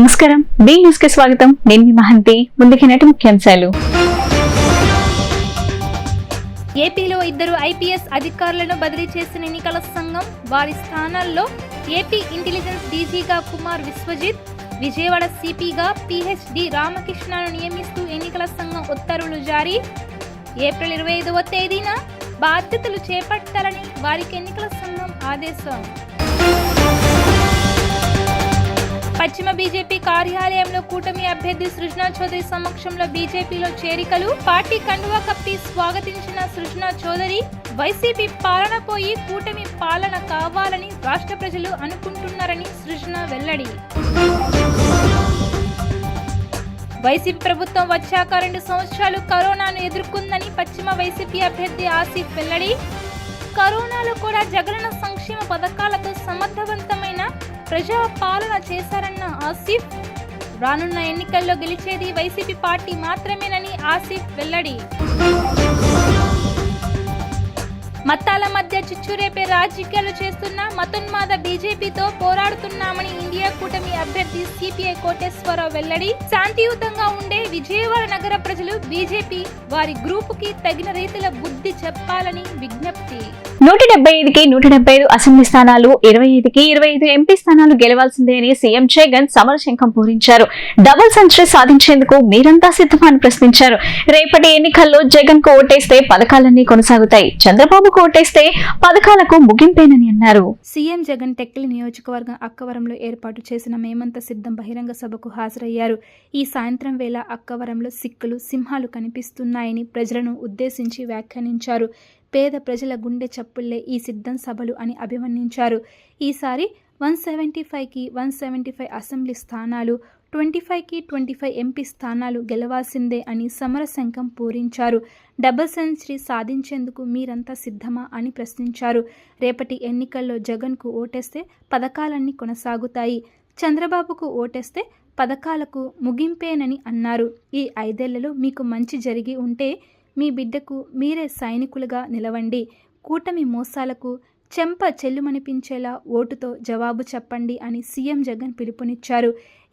నమస్కారం, B news కి స్వాగతం. నేను మీ మహంతి. ముందుకి నేటి ముఖ్యాంశాలు. ఏపీలో 2 ఐపీఎస్ అధికారులను బదిలీ చేసిన ఎన్నికల సంఘం. వారి స్థానాల్లో ఏపీ ఇంటెలిజెన్స్ డీజీగా కుమార్ విశ్వజిత్, విజయవాడ సిపిగా పిహెచ్డి రామకృష్ణను నియమిస్తూ ఎన్నికల సంఘం ఉత్తర్వులు జారీ. ఏప్రిల్ 25వ తేదీన బాధ్యతలు చేపట్టాలని వారికి ఎన్నికల సంఘం ఆదేశం. పశ్చిమ బీజేపీ కార్యాలయంలో కూటమి అభ్యర్థి సృజనా చౌదరి సమక్షంలో బీజేపీలో చేరికలు. పార్టీ కండువా కప్పి స్వాగతించిన సృజనా చౌదరి, వైసీపీ పాలన పోయి కూటమి పాలన కావాలని రాష్ట్ర ప్రజలు అనుకుంటున్నారని సృజనా వెల్లడి. వైసీపీ ప్రభుత్వం వచ్చాక 2 సంవత్సరాలు కరోనాను ఎదుర్కొందని పశ్చిమ వైసీపీ అభ్యర్థి ఆసిఫ్ వెల్లడి. కరోనాలో కూడా జగనన్న సంక్షేమ పథకాలతో సమర్థవంతమైన ప్రజా పాలన చేశారన్న ఆసిఫ్. రానున్న ఎన్నికల్లో గెలిచేది వైసీపీ పార్టీ మాత్రమేనని ఆసిఫ్ వెల్లడి. మతాల మధ్య చిచ్చురేపే రాజకీయాలు చేస్తున్న మతోన్మాద బీజేపీతో పోరాడుతున్నామని ఇండియా కూటమి అభ్యర్థి సిపిఐ కోటేశ్వరరావు వెల్లడి. శాంతియుతంగా ఉండే విజయవాడ నగర ప్రజలు బీజేపీ వారి గ్రూపుకి తగిన రీతిలో బుద్ధి చెప్పాలని విజ్ఞప్తి. 175కి 175 అసెంబ్లీ స్థానాలు, 25కి 25 ఎంపీ స్థానాలు గెలవాల్సిందే అని సీఎం జగన్ సమరశంఖం పూరించారు. డబుల్ సెంచరీ సాధించేందుకు మీరంతా సిద్ధమని ప్రశ్నించారు. రేపటి ఎన్నికల్లో జగన్ కు ఓటేస్తే పథకాలన్నీ కొనసాగుతాయి, చంద్రబాబుకు ఓటేస్తే పథకాలకు ముగింపేనని అన్నారు. సీఎం జగన్ టెక్కలి నియోజకవర్గం అక్కవరంలో ఏర్పాటు చేసిన మేమంతా సిద్ధం బహిరంగ సభకు హాజరయ్యారు. ఈ సాయంత్రం వేళ అక్కవరంలో సిక్కులు, సింహాలు కనిపిస్తున్నాయని ప్రజలను ఉద్దేశించి వ్యాఖ్యానించారు. పేద ప్రజల గుండె చప్పుళ్లే ఈ సిద్ధం సభలు అని అభివర్ణించారు. ఈసారి 175కి 175 అసెంబ్లీ స్థానాలు, 25కి 25 ఎంపీ స్థానాలు గెలవాల్సిందే అని సమరశంఖం పూరించారు. డబుల్ సెంచరీ సాధించేందుకు మీరంతా సిద్ధమా అని ప్రశ్నించారు. రేపటి ఎన్నికల్లో జగన్కు ఓటేస్తే పథకాలన్నీ కొనసాగుతాయి, చంద్రబాబుకు ఓటేస్తే పథకాలకు ముగింపేనని అన్నారు. ఈ 5 ఏళ్లలో మీకు మంచి జరిగి ఉంటే మీ బిడ్డకు మీరే సైనికులుగా నిలవండి. కూటమి మోసాలకు చెంప చెల్లుమనిపించేలా ఓటుతో జవాబు చెప్పండి అని సీఎం జగన్ పిలుపునిచ్చారు.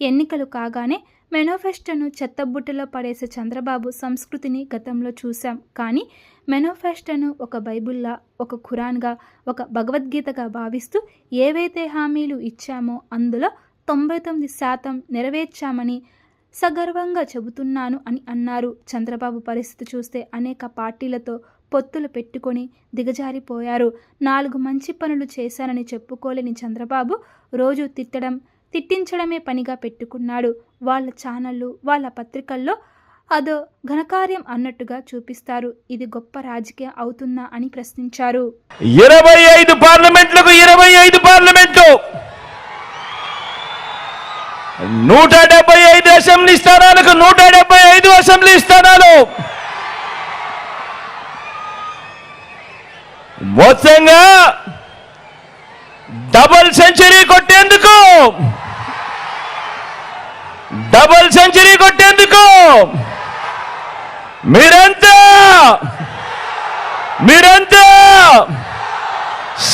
ఎన్నికలు కాగానే మేనిఫెస్టోను చెత్తబుట్టలో పడేసే చంద్రబాబు సంస్కృతిని గతంలో చూశాం. కానీ మేనిఫెస్టోను ఒక బైబిల్లా, ఒక ఖురాన్గా, ఒక భగవద్గీతగా భావిస్తూ ఏవైతే హామీలు ఇచ్చామో అందులో 99% నెరవేర్చామని సగర్వంగా చెబుతున్నాను అని అన్నారు. చంద్రబాబు పరిస్థితి చూస్తే అనేక పార్టీలతో పొత్తులు పెట్టుకొని దిగజారిపోయారు. 4 మంచి పనులు చేశానని చెప్పుకోలేని చంద్రబాబు రోజు తిట్టించడమే పనిగా పెట్టుకున్నాడు. వాళ్ళ ఛానళ్లు, వాళ్ళ పత్రికల్లో అదో ఘనకార్యం అన్నట్టుగా చూపిస్తారు. ఇది గొప్ప రాజకీయం అవుతుందా అని ప్రశ్నించారు. 25 పార్లమెంట్లకు 25 పార్లమెంట్లు, 175 అసెంబ్లీ స్థానాలకు 175 అసెంబ్లీ స్థానాలు, మొత్తంగా డబుల్ సెంచరీ కొట్టేందుకు మీరంతా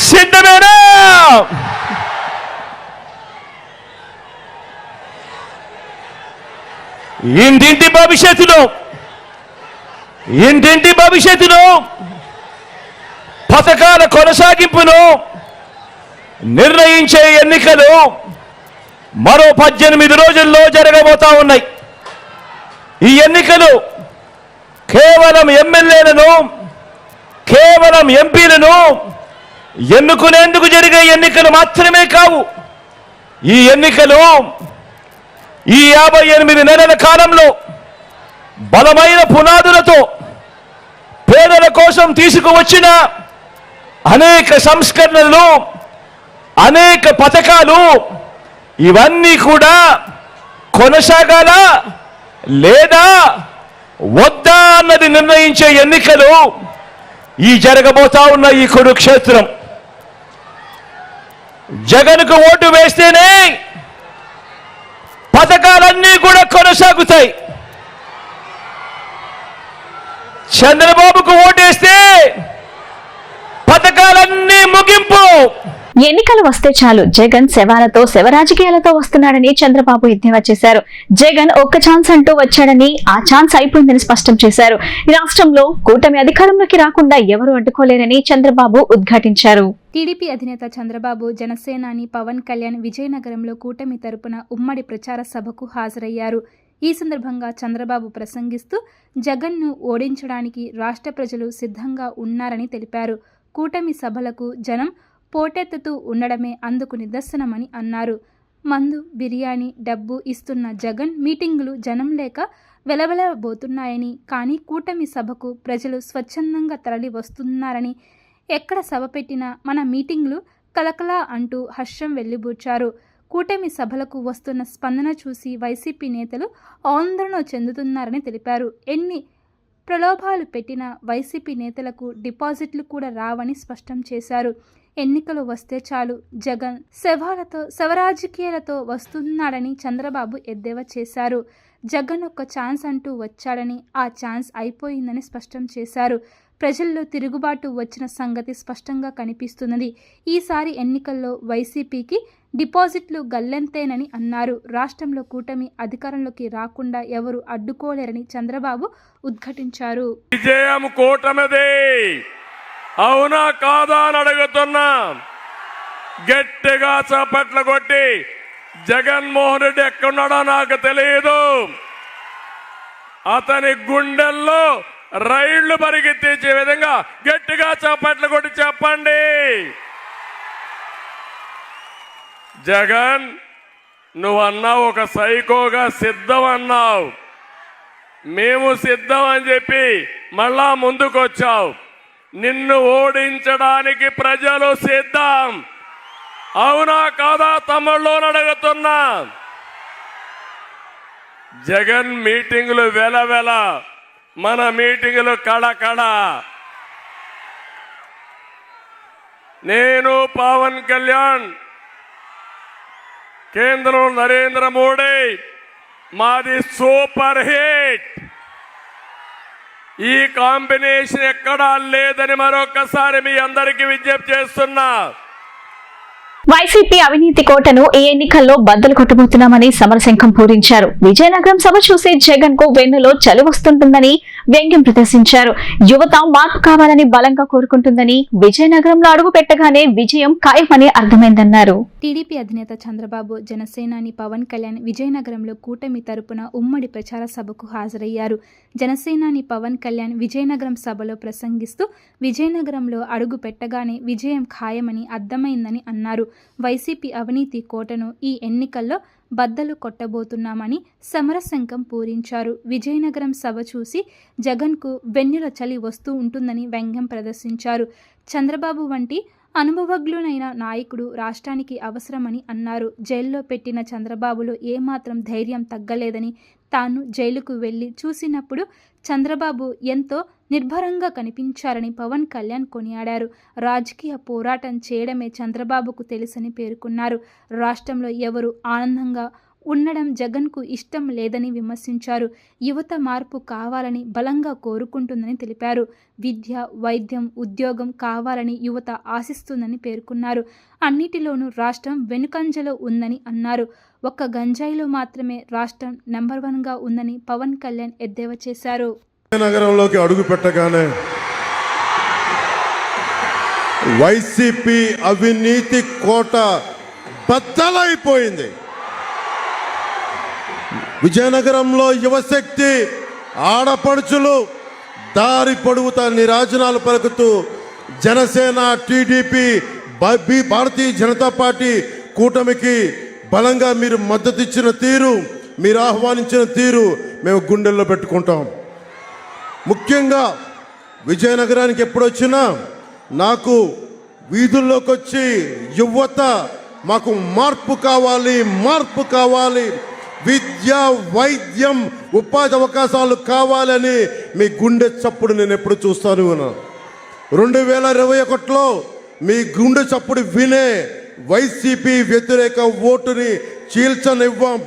సిద్ధమేనా? ఇంటింటి భవిష్యత్తులో పథకాల కొనసాగింపును నిర్ణయించే ఎన్నికలు మరో 18 రోజుల్లో జరగబోతా ఉన్నాయి. ఈ ఎన్నికలు కేవలం ఎమ్మెల్యేలను, కేవలం ఎంపీలను ఎన్నుకునేందుకు జరిగే ఎన్నికలు మాత్రమే కావు. ఈ ఎన్నికలు ఈ 58 నెలల కాలంలో బలమైన పునాదులతో పేదల కోసం తీసుకువచ్చిన అనేక సంస్కరణలు, అనేక పథకాలు, ఇవన్నీ కూడా కొనసాగాల లేదా వద్దా అన్నది నిర్ణయించే ఎన్నికలు ఈ జరగబోతా ఉన్న ఈ కురుక్షేత్రం. జగన్కు ఓటు వేస్తేనే పథకాలన్నీ కూడా కొనసాగుతాయి, చంద్రబాబుకు ఓటేస్తే పథకాలన్నీ ముగింపు. ఎన్నికలు వస్తే చాలు జగన్ శవాలతో శవరాజకీయాలతో వస్తున్నాడని చంద్రబాబు ఎద్దేవా చేశారు. జగన్ ఒక్క ఛాన్స్ అంటూ వచ్చాడని ఆ ఛాన్స్ అయిపోయిందని స్పష్టం చేశారు. రాష్ట్రంలో కూటమి అధికారంలోకి రాకుండా ఎవరు అడ్డుకోలేరని చంద్రబాబు ఉద్ఘాటించారు. టీడీపీ అధినేత చంద్రబాబు జనసేనాని పవన్ కళ్యాణ్ విజయనగరంలో కూటమి తరపున ఉమ్మడి ప్రచార సభకు హాజరయ్యారు. ఈ సందర్భంగా చంద్రబాబు ప్రసంగిస్తూ జగన్ను ఓడించడానికి రాష్ట్ర ప్రజలు సిద్ధంగా ఉన్నారని తెలిపారు. కూటమి సభలకు జనం పోటెత్తుతూ ఉండడమే అందుకు నిదర్శనమని అన్నారు. మందు, బిర్యానీ, డబ్బు ఇస్తున్న జగన్ మీటింగులు జనం లేక వెలవెలబోతున్నాయని, కానీ కూటమి సభకు ప్రజలు స్వచ్ఛందంగా తరలి వస్తున్నారని, ఎక్కడ సభ పెట్టినా మన మీటింగులు కలకలా అంటూ హర్షం వెల్లిబూచారు. కూటమి సభలకు వస్తున్న స్పందన చూసి వైసీపీ నేతలు ఆందోళన చెందుతున్నారని తెలిపారు. ఎన్ని ప్రలోభాలు పెట్టినా వైసీపీ నేతలకు డిపాజిట్లు కూడా రావని స్పష్టం చేశారు. ఎన్నికలు వస్తే చాలు జగన్ శవాలతో శవరాజకీయాలతో వస్తున్నాడని చంద్రబాబు ఎద్దేవా చేశారు. జగన్ ఒక్క ఛాన్స్ అంటూ వచ్చాడని ఆ ఛాన్స్ అయిపోయిందని స్పష్టం చేశారు. ప్రజల్లో తిరుగుబాటు వచ్చిన సంగతి స్పష్టంగా కనిపిస్తున్నది. ఈసారి ఎన్నికల్లో వైసీపీకి డిపాజిట్లు గల్లంతేనని అన్నారు. రాష్ట్రంలో కూటమి అధికారంలోకి రాకుండా ఎవరు అడ్డుకోలేరని చంద్రబాబు ఉద్ఘాటించారు. విజయం కూటమిదే, అవునా కాదా అని అడుగుతున్నా. గట్టిగా చప్పట్లు కొట్టి జగన్మోహన్ రెడ్డి ఎక్కడున్నాడో నాకు తెలియదు, అతని గుండెల్లో రైళ్లు పరిగెత్తించే విధంగా గట్టిగా చప్పట్లు కొట్టి చెప్పండి. జగన్, నువ్వన్నావు ఒక సైకోగా సిద్ధం అన్నావు, మేము సిద్ధం అని చెప్పి మళ్ళా ముందుకొచ్చావు. నిన్ను ఓడించడానికి ప్రజలు సిద్ధం, అవునా కాదా తమ్ముళ్ళు అడుగుతున్నా. జగన్ మీటింగులు వెలవెల, మన మీటింగులు కళకళ. నేను పవన్ కళ్యాణ్, కేంద్రంలో నరేంద్ర మోడీ, మాది సూపర్ హిట్. ఈ కాంబినేషన్ ఎక్కడా లేదని మరొకసారి మీ అందరికీ విజ్ఞప్తి చేస్తున్నా. వైసీపీ అవినీతి కోటను ఈ ఎన్నికల్లో బద్దలు కొట్టబోతున్నామని సమరశంఖం పూరించారు. విజయనగరం సభ చూసి జగన్ కు వెన్నులో చలి వస్తుంటుందని వ్యంగ్యం ప్రదర్శించారు. యువత మార్పు కావాలని బలంగా కోరుకుంటుందని, విజయనగరంలో అడుగు పెట్టగానే విజయం ఖాయమని అర్థమైందన్నారు. టీడీపీ అధినేత చంద్రబాబు జనసేనాని పవన్ కళ్యాణ్ విజయనగరంలో కూటమి తరపున ఉమ్మడి ప్రచార సభకు హాజరయ్యారు. జనసేనాని పవన్ కళ్యాణ్ విజయనగరం సభలో ప్రసంగిస్తూ విజయనగరంలో అడుగు పెట్టగానే విజయం ఖాయమని అర్థమైందని అన్నారు. వైసీపీ అవినీతి కోటను ఈ ఎన్నికల్లో బద్దలు కొట్టబోతున్నామని సమరశంఖం పూరించారు. విజయనగరం సభ చూసి జగన్కు వెన్నుల చలి వస్తూ ఉంటుందని వ్యంగ్యం ప్రదర్శించారు. చంద్రబాబు వంటి అనుభవజ్ఞులైన నాయకుడు రాష్ట్రానికి అవసరమని అన్నారు. జైల్లో పెట్టిన చంద్రబాబులో ఏమాత్రం ధైర్యం తగ్గలేదని, తాను జైలుకు వెళ్లి చూసినప్పుడు చంద్రబాబు ఎంతో నిర్భరంగా కనిపించారని పవన్ కళ్యాణ్ కొనియాడారు. రాజకీయ పోరాటం చేయడమే చంద్రబాబుకు తెలుసని పేర్కొన్నారు. రాష్ట్రంలో ఎవరు ఆనందంగా ఉండడం జగన్కు ఇష్టం లేదని విమర్శించారు. యువత మార్పు కావాలని బలంగా కోరుకుంటుందని తెలిపారు. విద్య, వైద్యం, ఉద్యోగం కావాలని యువత ఆశిస్తుందని పేర్కొన్నారు. అన్నిటిలోనూ రాష్ట్రం వెనుకంజలో ఉందని అన్నారు. ఒక్క గంజాయిలో మాత్రమే రాష్ట్రం నెంబర్ 1గా ఉందని పవన్ కళ్యాణ్ ఎద్దేవా చేశారు. నగరంలోకి అడుగు పెట్టగానే వైసీపీ అవినీతి కోట బద్దలైపోయింది. విజయనగరంలో యువశక్తి ఆడపడుచులు దారి పొడుగుతా నిరాజనాలు పలుకుతూ జనసేన, టీడీపీ, భారతీయ జనతా పార్టీ కూటమికి బలంగా మీరు మద్దతు ఇచ్చిన తీరు, మీరు ఆహ్వానించిన తీరు మేము గుండెల్లో పెట్టుకుంటాం. ముఖ్యంగా విజయనగరానికి ఎప్పుడొచ్చినా నాకు వీధుల్లోకి వచ్చి యువత మాకు మార్పు కావాలి, మార్పు కావాలి, విద్య, వైద్యం, ఉపాధి అవకాశాలు కావాలని మీ గుండె చప్పుడు నేను ఎప్పుడు చూస్తాను. 2021లో మీ గుండె చప్పుడు వినే వైసీపీ వ్యతిరేక ఓటుని చీల్చనివ్వం.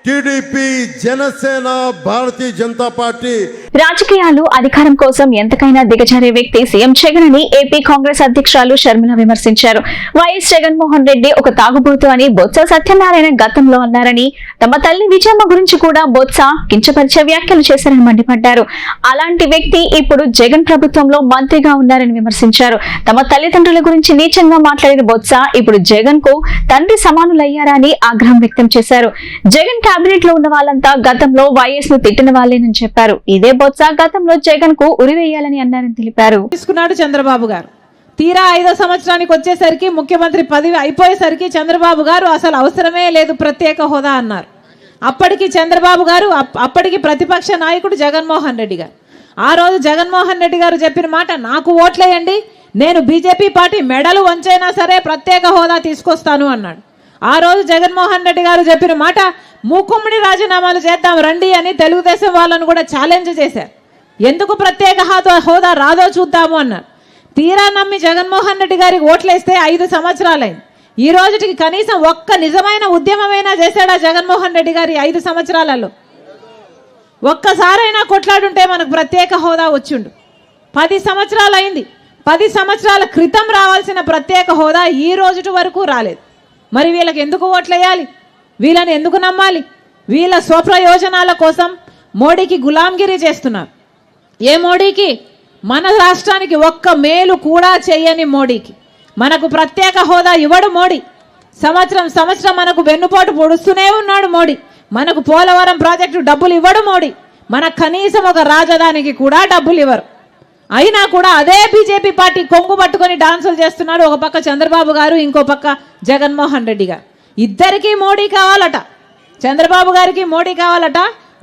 టీడీపీ, జనసేన, భారతీయ జనతా పార్టీ రాజకీయాలు అధికారం కోసం ఎంతకైనా దిగజారే వ్యక్తి సీఎం జగన్ అని ఏపీ కాంగ్రెస్ అధ్యక్షురాలు షర్మిల విమర్శించారు. వైఎస్ జగన్మోహన్ రెడ్డి ఒక తాగుబోతు అని బొత్స సత్యనారాయణ గతంలో అన్నారని, తమ తల్లి విజయమ్మ గురించి కూడా బొత్స కించపరిచే వ్యాఖ్యలు చేశారని మండిపడ్డారు. అలాంటి వ్యక్తి ఇప్పుడు జగన్ ప్రభుత్వంలో మంత్రిగా ఉన్నారని విమర్శించారు. తమ తల్లిదండ్రుల గురించి నీచంగా మాట్లాడిన బొత్స ఇప్పుడు జగన్ కు తండ్రి సమానులయ్యారా అని ఆగ్రహం వ్యక్తం చేశారు. జగన్ కేబినెట్ లో ఉన్న వాళ్ళంతా గతంలో వైఎస్ ను తిట్టిన వాళ్ళేనని చెప్పారు. ఇదే బొత్స గతంలో జగన్ కు ఉరివేయాలని అన్నారని తెలిపారు. తీసుకున్నాడు చంద్రబాబు గారు. తీరా 5వ సంవత్సరానికి వచ్చేసరికి ముఖ్యమంత్రి పదవి అయిపోయేసరికి చంద్రబాబు గారు అసలు అవసరమే లేదు ప్రత్యేక హోదా అన్నారు. అప్పటికి చంద్రబాబు గారు అప్పటికి ప్రతిపక్ష నాయకుడు జగన్మోహన్ రెడ్డి గారు ఆ రోజు జగన్మోహన్ రెడ్డి గారు చెప్పిన మాట, నాకు ఓట్లేయండి, నేను బీజేపీ పార్టీ మెడలు వంచైనా సరే ప్రత్యేక హోదా తీసుకొస్తాను అన్నాడు. ఆ రోజు జగన్మోహన్ రెడ్డి గారు చెప్పిన మాట, మూకుమ్మడి రాజీనామాలు చేద్దాం రండి అని తెలుగుదేశం వాళ్ళను కూడా ఛాలెంజ్ చేశారు. ఎందుకు ప్రత్యేక హోదా రాదో చూద్దాము అన్నారు. తీరా నమ్మి జగన్మోహన్ రెడ్డి గారికి ఓట్లేస్తే 5 సంవత్సరాలైంది. ఈ రోజుకి కనీసం ఒక్క నిజమైన ఉద్యమమైనా చేశాడా జగన్మోహన్ రెడ్డి గారి 5 సంవత్సరాలలో? ఒక్కసారైనా కొట్లాడుంటే మనకు ప్రత్యేక హోదా వచ్చిండు. 10 సంవత్సరాలు అయింది. 10 సంవత్సరాల క్రితం రావాల్సిన ప్రత్యేక హోదా ఈ రోజు వరకు రాలేదు. మరి వీళ్ళకి ఎందుకు ఓట్లేయాలి? వీళ్ళని ఎందుకు నమ్మాలి? వీళ్ళ స్వప్రయోజనాల కోసం మోడీకి గులాంగిరి చేస్తున్నారు. ఏ మోడీకి? మన రాష్ట్రానికి ఒక్క మేలు కూడా చేయని మోడీకి. మనకు ప్రత్యేక హోదా ఇవ్వడు మోడీ. సంవత్సరం మనకు వెన్నుపోటు పొడుస్తూనే ఉన్నాడు మోడీ. మనకు పోలవరం ప్రాజెక్టు డబ్బులు ఇవ్వడు మోడీ. మనకు కనీసం ఒక రాజధానికి కూడా డబ్బులు ఇవ్వరు. అయినా కూడా అదే బీజేపీ పార్టీ కొంగు పట్టుకొని డాన్సులు చేస్తున్నాడు. ఒక పక్క చంద్రబాబు గారు, ఇంకో పక్క జగన్మోహన్ రెడ్డి గారు. ఇద్దరికీ మోడీ కావాలట. చంద్రబాబు గారికి మోడీ కావాలట,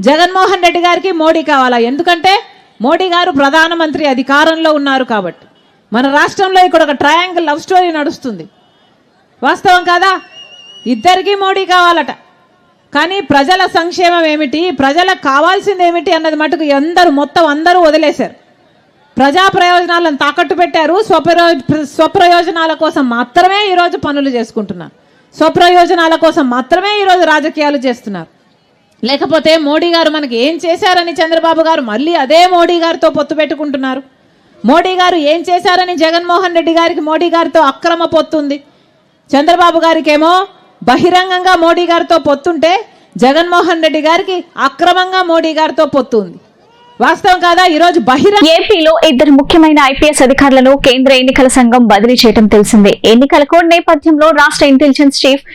జగన్మోహన్ రెడ్డి గారికి మోడీ కావాలా? ఎందుకంటే మోడీ గారు ప్రధానమంత్రి అధికారంలో ఉన్నారు కాబట్టి. మన రాష్ట్రంలో ఇక్కడ ఒక ట్రయాంగిల్ లవ్ స్టోరీ నడుస్తుంది. వాస్తవం కాదా? ఇద్దరికీ మోడీ కావాలట. కానీ ప్రజల సంక్షేమం ఏమిటి, ప్రజలకు కావాల్సింది ఏమిటి అన్నది మటుకు అందరూ వదిలేశారు. ప్రజా ప్రయోజనాలను తాకట్టు పెట్టారు. స్వప్రయోజనాల కోసం మాత్రమే ఈరోజు పనులు చేసుకుంటున్నారు. స్వప్రయోజనాల కోసం మాత్రమే ఈరోజు రాజకీయాలు చేస్తున్నారు. లేకపోతే మోడీ గారు మనకి ఏం చేశారని చంద్రబాబు గారు మళ్ళీ అదే మోడీ గారితో పొత్తు పెట్టుకుంటున్నారు. మోడీ గారు ఏం చేశారని జగన్మోహన్ రెడ్డి గారికి మోడీ గారితో అక్రమ పొత్తుంది. చంద్రబాబు గారికేమో బహిరంగంగా మోడీ గారితో పొత్తుంటే, జగన్మోహన్ రెడ్డి గారికి అక్రమంగా మోడీ గారితో పొత్తుంది. వాస్తవం కాదా? ఈరోజు ఏపీలో 2 ముఖ్యమైన ఐపీఎస్ అధికారులను కేంద్ర ఎన్నికల సంఘం బదిలీ చేయడం తెలిసిందే. ఎన్నికల కోడ్ నేపథ్యంలో రాష్ట్ర intelligence chief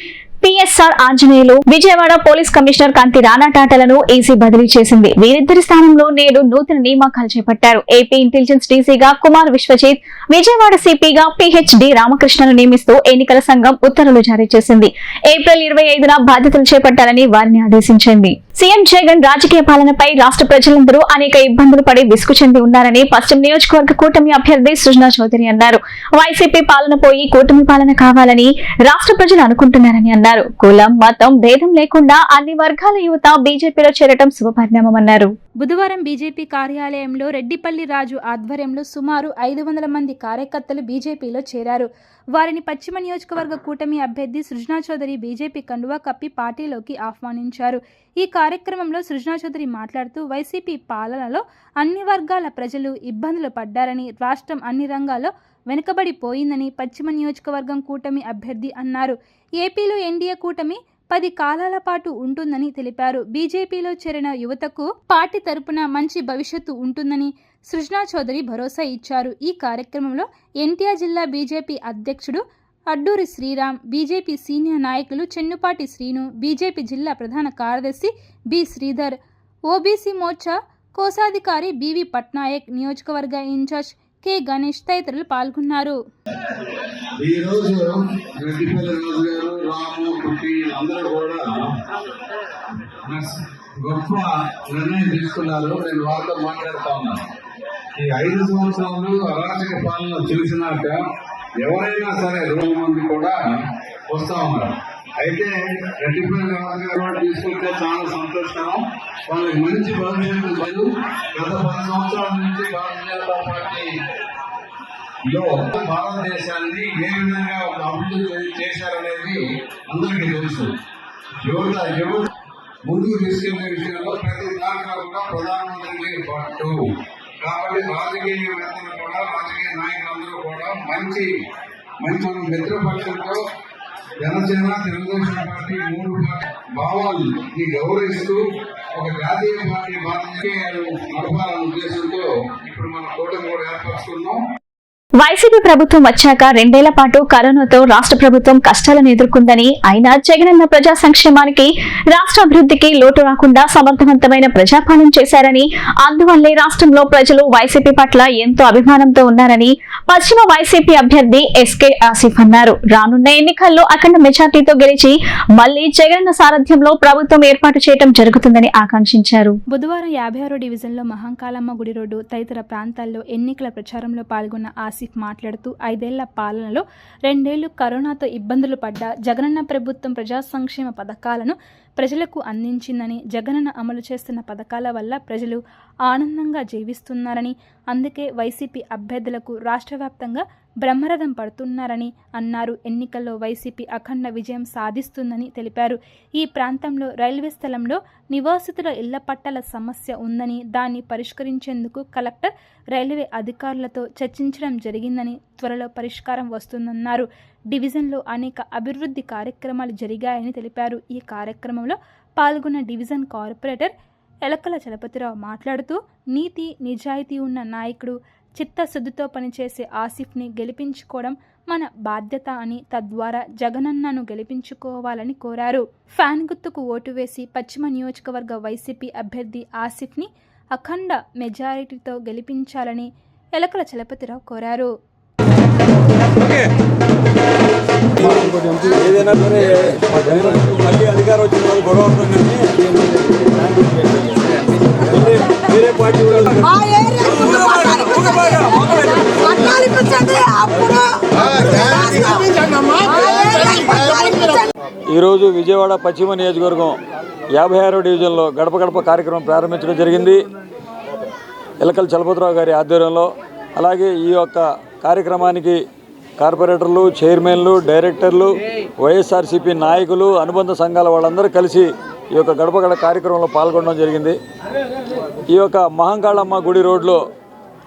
PSR Anjaneyulu, Vijayawada police commissioner Kanthi Rana టాటాలను ఈసీ బదిలీ చేసింది. వీరిద్దరి స్థానంలో నేడు నూతన నియామకాలు చేపట్టారు. ఏపీ ఇంటెలిజెన్స్ డీసీగా కుమార్ విశ్వజిత్, విజయవాడ సిపిగా పిహెచ్డి రామకృష్ణను నియమిస్తూ ఎన్నికల సంఘం ఉత్తర్వులు జారీ చేసింది. ఏప్రిల్ 25న బాధ్యతలు చేపట్టాలని వారిని ఆదేశించింది. సీఎం జగన్ రాజకీయ పాలనపై రాష్ట్ర ప్రజలందరూ అనేక ఇబ్బందులు పడి విసుగు చెంది ఉన్నారని పశ్చిమ నియోజకవర్గ కూటమి అభ్యర్థి సృజనా చౌదరి అన్నారు. వైసీపీ పాలన పోయి కూటమి పాలన కావాలని రాష్ట్ర ప్రజలు అనుకుంటున్నారని అన్నారు. కులం, మతం భేదం లేకుండా అన్ని వర్గాల యువత బీజేపీలో చేరటం శుభపరిణామమన్నారు. బుధవారం బీజేపీ కార్యాలయంలో రెడ్డిపల్లి రాజు ఆధ్వర్యంలో సుమారు 500 మంది కార్యకర్తలు బీజేపీలో చేరారు. వారిని పశ్చిమ నియోజకవర్గ కూటమి అభ్యర్థి సృజనా చౌదరి బీజేపీ కండువా కప్పి పార్టీలోకి ఆహ్వానించారు. ఈ కార్యక్రమంలో సృజనా చౌదరి మాట్లాడుతూ వైసీపీ పాలనలో అన్ని వర్గాల ప్రజలు ఇబ్బందులు పడ్డారని, రాష్ట్రం అన్ని రంగాల్లో వెనుకబడిపోయిందని పశ్చిమ నియోజకవర్గం కూటమి అభ్యర్థి అన్నారు. ఏపీలో ఎన్డీఏ కూటమి 10 కాలాల పాటు ఉంటుందని తెలిపారు. బీజేపీలో చేరిన యువతకు పార్టీ తరపున మంచి భవిష్యత్తు ఉంటుందని సృజనా చౌదరి భరోసా ఇచ్చారు. ఈ కార్యక్రమంలో ఎన్టీఆర్ జిల్లా బీజేపీ అధ్యక్షుడు అడ్డూరి శ్రీరామ్, బీజేపీ సీనియర్ నాయకులు చెన్నుపాటి శ్రీను, బీజేపీ జిల్లా ప్రధాన కార్యదర్శి బి శ్రీధర్, ఓబీసీ మోర్చా కోశాధికారి బివి పట్నాయక్, నియోజకవర్గ ఇన్ఛార్జ్ కె గణేష్ తదితరులు పాల్గొన్నారు. ఈ రోజు రెడ్డిపల్లి రాజు గారు, రాము, కుట్టి అందరూ కూడా గొప్ప నిర్ణయం తీసుకున్నారు. నేను వారితో మాట్లాడుతా ఉన్నాను. ఈ 5 సంవత్సరాలు అరాచక పాలన చూసినాక ఎవరైనా సరే 2 మంది కూడా వస్తా ఉన్నారు. అయితే రెడ్డిపల్లి రాజు గారు తీసుకుంటే చాలా సంతోషకరం. వాళ్ళకి మంచి భవిష్యత్తు లేదు. గత 10 సంవత్సరాల నుంచి భారతీయ జనతా పార్టీ భారతదేశాన్ని ఏ విధంగా ఒక అభివృద్ధి చేశారనేది అందరికీ తెలుసు. యువత ముందుకు తీసుకెళ్లే విషయంలో ప్రతి దాంట్లో కూడా ప్రధానమంత్రికి పార్ట్ 2. కాబట్టి రాజకీయవేత్తలు కూడా, రాజకీయ నాయకులందరూ కూడా మంచి మన మిత్రపక్షంతో జనసేన, తెలుగుదేశం పార్టీ 3 పార్టీ భావాలని గౌరవిస్తూ ఒక జాతీయ పార్టీ నడపాలనే ఉద్దేశంతో ఇప్పుడు మన కూటమి కూడా ఏర్పరచుకున్నాం. వైసీపీ ప్రభుత్వం వచ్చాక 2 ఏళ్ల పాటు కరోనాతో రాష్ట్ర ప్రభుత్వం కష్టాలను ఎదుర్కొందని, అయినా జగనన్న ప్రజా సంక్షేమానికి, రాష్ట్ర అభివృద్ధికి లోటు రాకుండా సమర్థవంతమైన ప్రజాపాలన చేశారని, అందువల్లే రాష్ట్రంలో ప్రజలు వైసీపీ పట్ల ఎంతో అభిమానంతో ఉన్నారని పశ్చిమ వైసీపీ అభ్యర్థి ఎస్కే ఆసిఫ్ అన్నారు. రానున్న ఎన్నికల్లో అఖండ మెజార్టీతో గెలిచి మళ్లీ జగనన్న సారథ్యంలో ప్రభుత్వం ఏర్పాటు చేయడం జరుగుతుందని ఆకాంక్షించారు. బుధవారం 56వ డివిజన్లో మహంకాళమ్మ గుడి రోడ్డు తదితర ప్రాంతాల్లో ఎన్నికల ప్రచారంలో పాల్గొన్న ఆసిఫ్ మాట్లాడుతూ 5 ఏళ్ల పాలనలో 2 ఏళ్లు కరోనాతో ఇబ్బందులు పడ్డ జగనన్న ప్రభుత్వం ప్రజా సంక్షేమ పథకాలను ప్రజలకు అందించిందని, జగనన్న అమలు చేస్తున్న పథకాల వల్ల ప్రజలు ఆనందంగా జీవిస్తున్నారని, అందుకే వైసీపీ అభ్యర్థులకు రాష్ట్ర వ్యాప్తంగా బ్రహ్మరథం పడుతున్నారని అన్నారు. ఎన్నికల్లో వైసీపీ అఖండ విజయం సాధిస్తుందని తెలిపారు. ఈ ప్రాంతంలో రైల్వే స్థలంలో నివాసితుల ఇళ్ల పట్టాల సమస్య ఉందని, దాన్ని పరిష్కరించేందుకు కలెక్టర్, రైల్వే అధికారులతో చర్చించడం జరిగిందని, త్వరలో పరిష్కారం వస్తుందన్నారు. డివిజన్లో అనేక అభివృద్ధి కార్యక్రమాలు జరిగాయని తెలిపారు. ఈ కార్యక్రమంలో పాల్గొన్న డివిజన్ కార్పొరేటర్ ఎలకల చలపతిరావు మాట్లాడుతూ, నీతి నిజాయితీ ఉన్న నాయకుడు, చిత్తశుద్ధితో పనిచేసే ఆసిఫ్ని గెలిపించుకోవడం మన బాధ్యత అని, తద్వారా జగనన్నను గెలిపించుకోవాలని కోరారు. ఫ్యాన్ గుర్తుకు ఓటు వేసి పశ్చిమ నియోజకవర్గ వైసీపీ అభ్యర్థి ఆసిఫ్ని అఖండ మెజారిటీతో గెలిపించాలని ఎలకల చలపతిరావు కోరారు. ఏదైనా సరే మళ్ళీ అధికారం వచ్చిన వాళ్ళు గొడవ అవుతుందని వేరే పార్టీ ఈరోజు విజయవాడ పశ్చిమ నియోజకవర్గం 56వ డివిజన్లో గడప గడప కార్యక్రమం ప్రారంభించడం జరిగింది. ఎలకల చలపతిరావు గారి ఆధ్వర్యంలో. అలాగే ఈ యొక్క కార్యక్రమానికి కార్పొరేటర్లు, చైర్మన్లు, డైరెక్టర్లు, వైఎస్ఆర్సీపీ నాయకులు, అనుబంధ సంఘాల వాళ్ళందరూ కలిసి ఈ యొక్క గడప గడప కార్యక్రమంలో పాల్గొనడం జరిగింది. ఈ యొక్క మహంకాళమ్మ గుడి రోడ్లో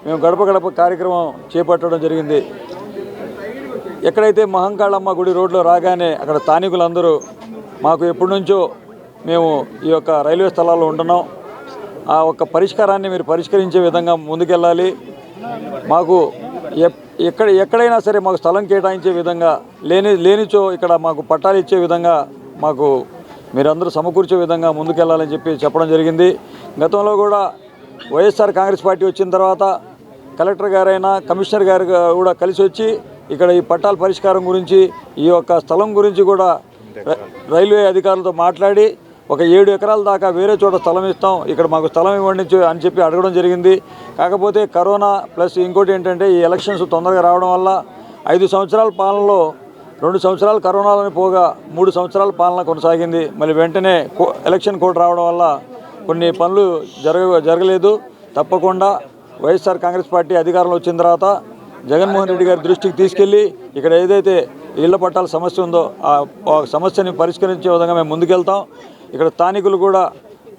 మేము గడప గడప కార్యక్రమం చేపట్టడం జరిగింది. ఎక్కడైతే మహంకాళమ్మ గుడి రోడ్లో రాగానే అక్కడ స్థానికులందరూ మాకు ఎప్పటి నుంచో మేము ఈ యొక్క రైల్వే స్థలాల్లో ఉంటున్నాం, ఆ ఒక్క పరిష్కారాన్ని మీరు పరిష్కరించే విధంగా ముందుకెళ్ళాలి, మాకు ఎక్కడైనా సరే మాకు స్థలం కేటాయించే విధంగా, లేనిచో ఇక్కడ మాకు పట్టాలు ఇచ్చే విధంగా మాకు మీరందరూ సమకూర్చే విధంగా ముందుకెళ్ళాలని చెప్పడం జరిగింది. గతంలో కూడా వైఎస్ఆర్ కాంగ్రెస్ పార్టీ వచ్చిన తర్వాత కలెక్టర్ గారైనా, కమిషనర్ గారు కూడా కలిసి వచ్చి ఇక్కడ ఈ పట్టాల పరిష్కారం గురించి, ఈ యొక్క స్థలం గురించి కూడా రైల్వే అధికారులతో మాట్లాడి ఒక 7 ఎకరాల దాకా వేరే చోట స్థలం ఇస్తాం, ఇక్కడ మాకు స్థలం ఇవ్వండి అని చెప్పి అడగడం జరిగింది. కాకపోతే కరోనా ప్లస్ ఇంకోటి ఏంటంటే ఈ ఎలక్షన్స్ తొందరగా రావడం వల్ల 5 సంవత్సరాల పాలనలో 2 సంవత్సరాలు కరోనాలోని పోగా 3 సంవత్సరాల పాలన కొనసాగింది. మళ్ళీ వెంటనే ఎలక్షన్ కోడ్ రావడం వల్ల కొన్ని పనులు జరగలేదు. తప్పకుండా వైఎస్ఆర్ కాంగ్రెస్ పార్టీ అధికారంలో వచ్చిన తర్వాత జగన్మోహన్ రెడ్డి గారి దృష్టికి తీసుకెళ్ళి ఇక్కడ ఏదైతే ఇళ్ల పట్టాల సమస్య ఉందో ఆ సమస్యని పరిష్కరించే విధంగా మేము ముందుకెళ్తాం. ఇక్కడ స్థానికులు కూడా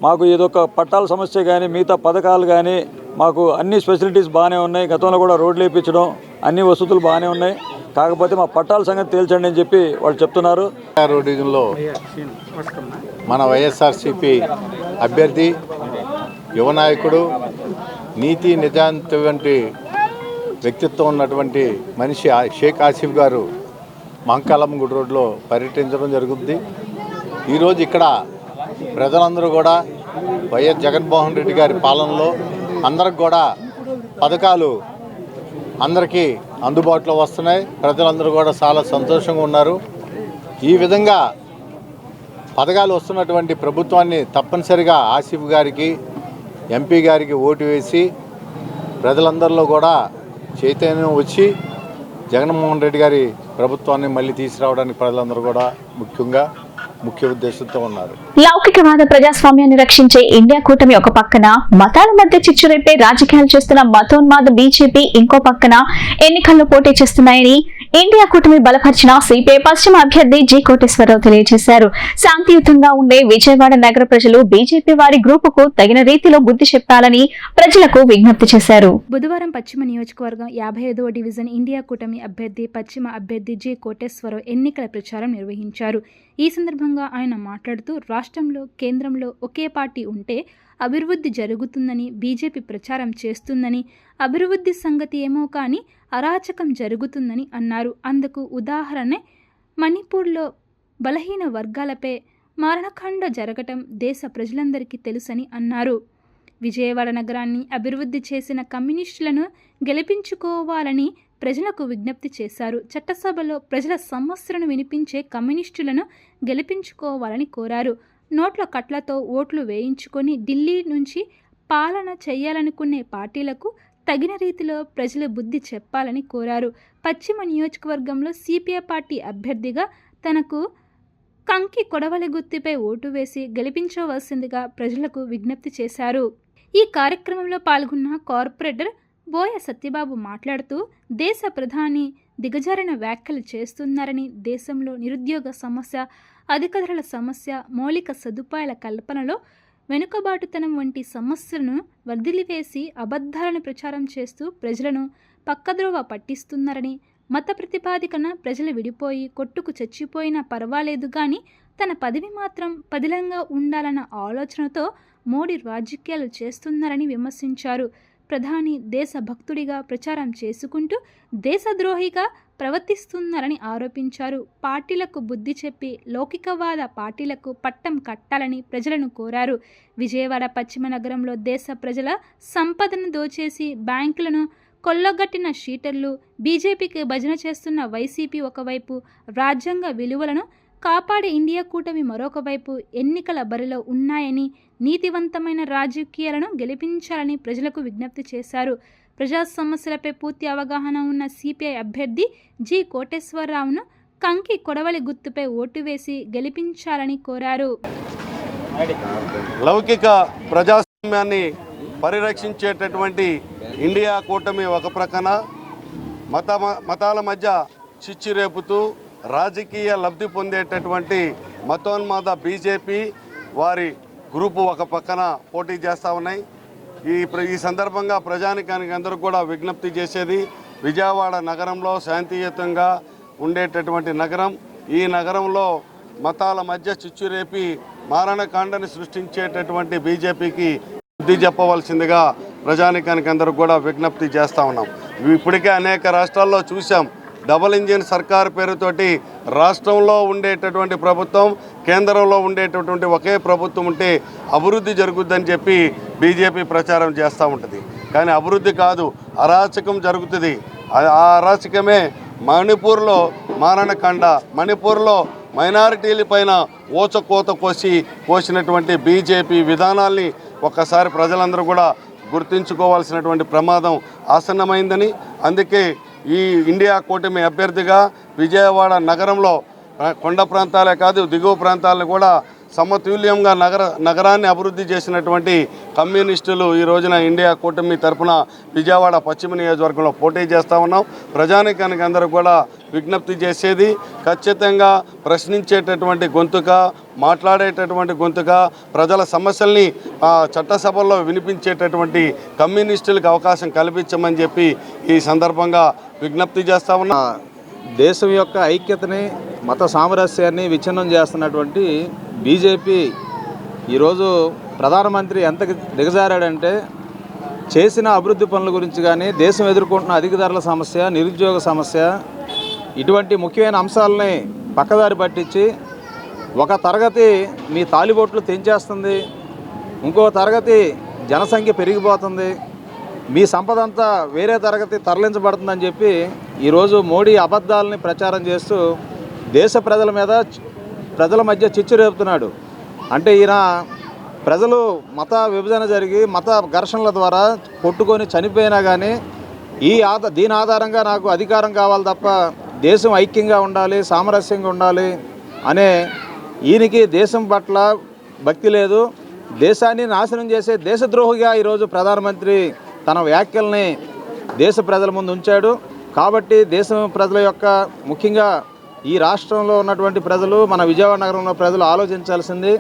మాకు ఏదొక పట్టాల సమస్య కానీ, మిగతా పథకాలు కానీ, మాకు అన్ని ఫెసిలిటీస్ బాగానే ఉన్నాయి. గతంలో కూడా రోడ్లు వేయించడం, అన్ని వసతులు బాగానే ఉన్నాయి. కాకపోతే మా పట్టాల సంగతి తేల్చండి అని చెప్పి వాళ్ళు చెప్తున్నారు. డివిజన్లో మన వైఎస్ఆర్సీపీ అభ్యర్థి, యువ నాయకుడు, నీతి నిజాయితీ వంటి వ్యక్తిత్వం ఉన్నటువంటి మనిషి షేక్ ఆసిఫ్ గారు మహంకాళమ్మ గుడి రోడ్లో పర్యటించడం జరుగుతుంది. ఈరోజు ఇక్కడ ప్రజలందరూ కూడా వైఎస్ జగన్మోహన్ రెడ్డి గారి పాలనలో అందరికి కూడా పథకాలు అందరికీ అందుబాటులో వస్తున్నాయి. ప్రజలందరూ కూడా చాలా సంతోషంగా ఉన్నారు. ఈ విధంగా పథకాలు వస్తున్నటువంటి ప్రభుత్వాన్ని తప్పనిసరిగా ఆసిఫ్ గారికి, ఎంపీ గారికి ఓటు వేసి ప్రజలందరిలో కూడా చైతన్యం వచ్చి జగన్మోహన్ రెడ్డి గారి ప్రభుత్వాన్ని మళ్ళీ తీసుకురావడానికి ప్రజలందరూ కూడా ముఖ్య ఉద్దేశంతో ఉన్నారు. లౌకికవాద ప్రజాస్వామ్యాన్ని రక్షించే ఇండియా కూటమి ఒక పక్కన, మతాల మధ్య చిచ్చురేపే రాజకీయాలు చేస్తున్న మతోన్మాద బీజేపీ ఇంకో పక్కన ఎన్నికల్లో పోటీ చేస్తున్నాయని ఇండియా కూటమి బలపరిచిన సిపిఐ పశ్చిమ అభ్యర్థి జి కోటేశ్వరరావు తెలియజేశారు. శాంతియుతంగా ఉండే విజయవాడ నగర ప్రజలు బీజేపీ వారి గ్రూపుకు తగిన రీతిలో బుద్ధి చెప్పాలని ప్రజలకు విజ్ఞప్తి చేశారు. బుధవారం పశ్చిమ నియోజకవర్గం 55వ డివిజన్ ఇండియా కూటమి అభ్యర్థి పశ్చిమ అభ్యర్థి జి కోటేశ్వరరావు ఎన్నికల ప్రచారం నిర్వహించారు. ఈ సందర్భంగా ఆయన మాట్లాడుతూ రాష్ట్రంలో కేంద్రంలో ఒకే పార్టీ ఉంటే అభివృద్ధి జరుగుతుందని బీజేపీ ప్రచారం చేస్తుందని, అభివృద్ధి సంగతి ఏమో కానీ అరాచకం జరుగుతుందని అన్నారు. అందుకు ఉదాహరణే మణిపూర్లో బలహీన వర్గాలపై మారణకాండ జరగటం దేశ ప్రజలందరికీ తెలుసని అన్నారు. విజయవాడ నగరాన్ని అభివృద్ధి చేసిన కమ్యూనిస్టులను గెలిపించుకోవాలని ప్రజలకు విజ్ఞప్తి చేశారు. చట్టసభలో ప్రజల సమస్యలను వినిపించే కమ్యూనిస్టులను గెలిపించుకోవాలని కోరారు. నోట్ల కట్లతో ఓట్లు వేయించుకొని ఢిల్లీ నుంచి పాలన చేయాలనుకునే పార్టీలకు తగిన రీతిలో ప్రజలు బుద్ధి చెప్పాలని కోరారు. పశ్చిమ నియోజకవర్గంలో సిపిఐ పార్టీ అభ్యర్థిగా తనకు కంకి కొడవలి గుర్తుపై ఓటు వేసి గెలిపించవలసిందిగా ప్రజలకు విజ్ఞప్తి చేశారు. ఈ కార్యక్రమంలో పాల్గొన్న కార్పొరేటర్ బోయ సత్యబాబు మాట్లాడుతూ దేశ ప్రధాని దిగజారిన వ్యాఖ్యలు చేస్తున్నారని, దేశంలో నిరుద్యోగ సమస్య, అధిక ధరల సమస్య, మౌలిక సదుపాయాల కల్పనలో వెనుకబాటుతనం వంటి సమస్యలను వదిలివేసి అబద్ధాలను ప్రచారం చేస్తూ ప్రజలను పక్కద్రోవ పట్టిస్తున్నారని, మత ప్రతిపాదికన ప్రజలు విడిపోయి కొట్టుకు చచ్చిపోయినా పర్వాలేదు కానీ తన పదవి మాత్రం పదిలంగా ఉండాలన్న ఆలోచనతో మోడీ రాజకీయాలు చేస్తున్నారని విమర్శించారు. ప్రధాని దేశభక్తుడిగా ప్రచారం చేసుకుంటూ దేశద్రోహిగా ప్రవర్తిస్తున్నారని ఆరోపించారు. పార్టీలకు బుద్ధి చెప్పి లౌకికవాద పార్టీలకు పట్టం కట్టాలని ప్రజలను కోరారు. విజయవాడ పశ్చిమ నగరంలో దేశ ప్రజల సంపదను దోచేసి బ్యాంకులను కొల్లగట్టిన షీటర్లు, బీజేపీకి భజన చేస్తున్న వైసీపీ ఒకవైపు, రాజ్యాంగ విలువలను కాపాడే ఇండియా కూటమి మరొక వైపు ఎన్నికల బరిలో ఉన్నాయని, నీతివంతమైన రాజకీయాలను గెలిపించాలని ప్రజలకు విజ్ఞప్తి చేశారు. ప్రజా సమస్యలపై పూర్తి అవగాహన ఉన్న సిపిఐ అభ్యర్థి జి కోటేశ్వరరావును కంకి కొడవలి గుర్తుపై ఓటు వేసి గెలిపించాలని కోరారు. లౌకిక ప్రజాస్వామ్యాన్ని పరిరక్షించేటటువంటి ఇండియా కూటమి ఒక ప్రక్కన, మతాల మధ్య చిచ్చు రేపుతూ రాజకీయ లబ్ధి పొందేటటువంటి మతోన్మాద బీజేపీ వారి గ్రూపు ఒక పక్కన పోటీ చేస్తూ ఉన్నాయి. ఈ సందర్భంగా ప్రజానికానికి అందరూ కూడా విజ్ఞప్తి చేసేది, విజయవాడ నగరంలో శాంతియుతంగా ఉండేటటువంటి నగరం. ఈ నగరంలో మతాల మధ్య చిచ్చురేపి మారణకాండని సృష్టించేటటువంటి బీజేపీకి బుద్ధి చెప్పవలసిందిగా ప్రజానికానికి అందరూ కూడా విజ్ఞప్తి చేస్తూ ఉన్నాం. ఇప్పటికే అనేక రాష్ట్రాల్లో చూసాం, డబుల్ ఇంజిన్ సర్కార్ పేరుతోటి రాష్ట్రంలో ఉండేటటువంటి ప్రభుత్వం, కేంద్రంలో ఉండేటటువంటి ఒకే ప్రభుత్వం ఉంటే అభివృద్ధి జరుగుద్దని చెప్పి బీజేపీ ప్రచారం చేస్తూ ఉంటుంది. కానీ అభివృద్ధి కాదు, అరాచకం జరుగుతుంది. ఆ అరాచకమే మణిపూర్లో మారణకాండ. మణిపూర్లో మైనారిటీల పైన ఓచకోత కోసినటువంటి బీజేపీ విధానాల్ని ఒక్కసారి ప్రజలందరూ కూడా గుర్తుంచుకోవాల్సినటువంటి ప్రమాదం ఆసన్నమైందని, అందుకే ఈ ఇండియా కూటమి అభ్యర్థిగా విజయవాడ నగరంలో కొండ ప్రాంతాలే కాదు దిగువ ప్రాంతాలను కూడా సమతుల్యంగా నగరాన్ని అభివృద్ధి చేసినటువంటి కమ్యూనిస్టులు ఈ రోజున ఇండియా కూటమి తరఫున విజయవాడ పశ్చిమ నియోజకవర్గంలో పోటీ చేస్తూ ఉన్నాం. ప్రజానికానికి అందరూ కూడా విజ్ఞప్తి చేసేది, ఖచ్చితంగా ప్రశ్నించేటటువంటి గొంతుక, మాట్లాడేటటువంటి గొంతుక, ప్రజల సమస్యల్ని చట్టసభల్లో వినిపించేటటువంటి కమ్యూనిస్టులకు అవకాశం కల్పించమని చెప్పి ఈ సందర్భంగా విజ్ఞప్తి చేస్తూ ఉన్నాం. దేశం యొక్క ఐక్యతని, మత సామరస్యాన్ని విచ్ఛిన్నం చేస్తున్నటువంటి బీజేపీ ఈరోజు ప్రధానమంత్రి ఎంత దిగజారాడంటే, చేసిన అభివృద్ధి పనుల గురించి కానీ, దేశం ఎదుర్కొంటున్న అధిక ధరల సమస్య, నిరుద్యోగ సమస్య, ఇటువంటి ముఖ్యమైన అంశాలని పక్కదారి పట్టించి ఒక తరగతి మీ తాలిబొట్లు తెంచేస్తుంది, ఇంకో తరగతి జనసంఖ్య పెరిగిపోతుంది, మీ సంపద అంతా వేరే తరగతి తరలించబడుతుందని చెప్పి ఈరోజు మోడీ అబద్ధాలని ప్రచారం చేస్తూ దేశ ప్రజల మధ్య చిచ్చు రేపుతున్నాడు. అంటే ఈయన ప్రజలు మత విభజన జరిగి మత ఘర్షణల ద్వారా కొట్టుకొని చనిపోయినా కానీ దీని ఆధారంగా నాకు అధికారం కావాలి తప్ప దేశం ఐక్యంగా ఉండాలి, సామరస్యంగా ఉండాలి అనే ఈయనకి దేశం పట్ల భక్తి లేదు. దేశాన్ని నాశనం చేసే దేశద్రోహిగా ఈరోజు ప్రధానమంత్రి తన వ్యాఖ్యల్ని దేశ ప్రజల ముందు ఉంచాడు. కాబట్టి దేశం ప్రజల యొక్క ముఖ్యంగా ఈ రాష్ట్రంలో ఉన్నటువంటి ప్రజలు, మన విజయవాడ నగరంలో ప్రజలు ఆలోచించాల్సింది,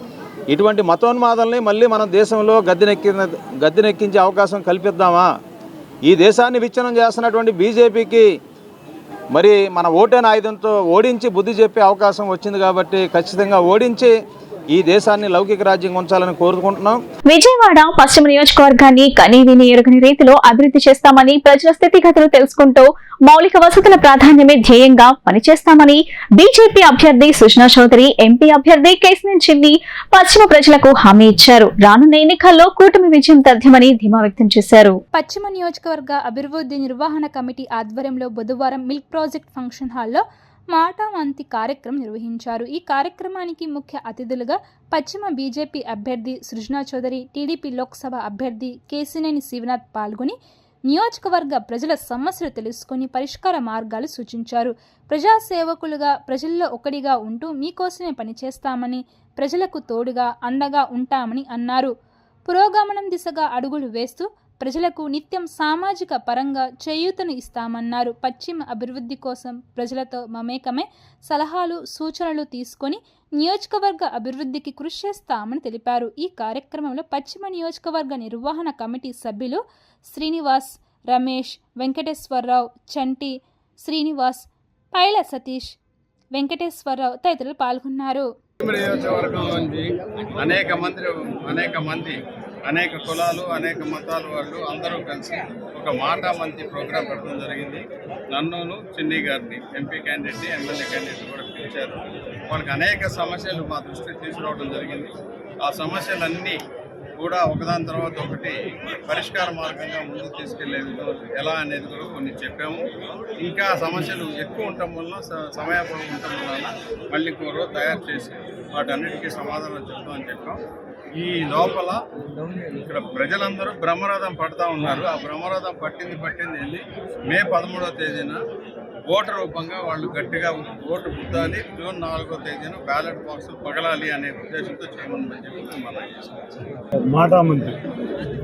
ఇటువంటి మతోన్మాదాలని మళ్ళీ మనం దేశంలో గద్దెనెక్కించే అవకాశం కల్పిద్దామా? ఈ దేశాన్ని విచ్ఛిన్నం చేస్తున్నటువంటి బీజేపీకి మరి మన ఓటైన ఆయుధంతో ఓడించి బుద్ధి చెప్పే అవకాశం వచ్చింది. కాబట్టి ఖచ్చితంగా ఓడించి ఈ దేశాన్ని లౌకిక రాజ్యంగా ఉంచాలని కోరుకుంటున్నాం. విజయవాడ పశ్చిమ నియోజకవర్గాన్ని కనీవిని ఎరుగని రీతిలో అభివృద్ధి చేస్తామని, ప్రజల స్థితిగతులు తెలుసుకుంటూ మౌలిక వసతుల ప్రాధాన్యమే ధ్యేయంగా పనిచేస్తామని బీజేపీ అభ్యర్థి సుజనా చౌదరి, ఎంపీ అభ్యర్థి కేశినేని చిన్ని పశ్చిమ ప్రజలకు హామీ ఇచ్చారు. రానున్న ఎన్నికల్లో కూటమి విజయం తథ్యమని ధీమా వ్యక్తం చేశారు. పశ్చిమ నియోజకవర్గ అభివృద్ధి నిర్వహణ కమిటీ ఆధ్వర్యంలో బుధవారం మిల్క్ ప్రాజెక్ట్ ఫంక్షన్ హాల్లో మాటామంతి కార్యక్రమం నిర్వహించారు. ఈ కార్యక్రమానికి ముఖ్య అతిథులుగా పశ్చిమ బీజేపీ అభ్యర్థి సుజనా చౌదరి, టీడీపీ లోక్సభ అభ్యర్థి కేశినేని శివనాథ్ పాల్గొని నియోజకవర్గ ప్రజల సమస్యలు తెలుసుకుని పరిష్కార మార్గాలు సూచించారు. ప్రజాసేవకులుగా ప్రజల్లో ఒకటిగా ఉంటూ మీకోసమే పనిచేస్తామని, ప్రజలకు తోడుగా అండగా ఉంటామని అన్నారు. పురోగమనం దిశగా అడుగులు వేస్తూ ప్రజలకు నిత్యం సామాజిక పరంగా చేయూతను ఇస్తామన్నారు. పశ్చిమ అభివృద్ధి కోసం ప్రజలతో మమేకమే సలహాలు, సూచనలు తీసుకొని నియోజకవర్గ అభివృద్ధికి కృషి చేస్తామని తెలిపారు. ఈ కార్యక్రమంలో పశ్చిమ నియోజకవర్గ నిర్వహణ కమిటీ సభ్యులు శ్రీనివాస్, రమేష్, వెంకటేశ్వరరావు, చంటి, శ్రీనివాస్, పైల సతీష్, వెంకటేశ్వరరావు తదితరులు పాల్గొన్నారు. అనేక కులాలు, అనేక మతాల వాళ్ళు అందరూ కలిసి ఒక మాటామంతి ప్రోగ్రాం పెట్టడం జరిగింది. నన్ను, చిన్ని గారిని ఎంపీ క్యాండిడేట్, ఎమ్మెల్యే క్యాండిడేట్ కూడా పిలిచారు. వాళ్ళకి అనేక సమస్యలు మా దృష్టికి తీసుకురావడం జరిగింది. ఆ సమస్యలన్నీ కూడా ఒకదాని తర్వాత ఒకటి పరిష్కార మార్గంగా ముందుకు తీసుకెళ్లే విధంగా ఎలా అనేది కూడా కొన్ని చెప్పాము. ఇంకా సమస్యలు ఎక్కువ ఉండటం వల్ల, సమయాభావం ఉండటం వలన మళ్ళీ ఇంకో తయారు చేసి వాటన్నిటికీ సమాధానం చెప్తామని చెప్పాం. ఈ లోపల ఇక్కడ ప్రజలందరూ బ్రహ్మరథం పడతా ఉన్నారు. ఆ బ్రహ్మరథం పట్టింది వెళ్ళి మే 13వ తేదీన ఓటు రూపంగా వాళ్ళు గట్టిగా ఓటు పుట్టాలి. జూన్ 4వ తేదీన బ్యాలెట్ బాక్సులు పగలాలి అనే ఉద్దేశంతో చేయమని చెప్పి మనం చేస్తాం. మాటామంతి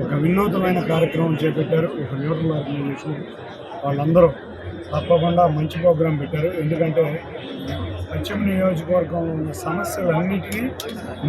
ఒక వినూతమైన కార్యక్రమం చేపట్టారు. ఒక న్యూట్రల్ ఆర్గనైజేషన్ వాళ్ళందరూ తప్పకుండా మంచి ప్రోగ్రాం పెట్టారు. ఎందుకంటే పశ్చిమ నియోజకవర్గంలో ఉన్న సమస్యలన్నిటినీ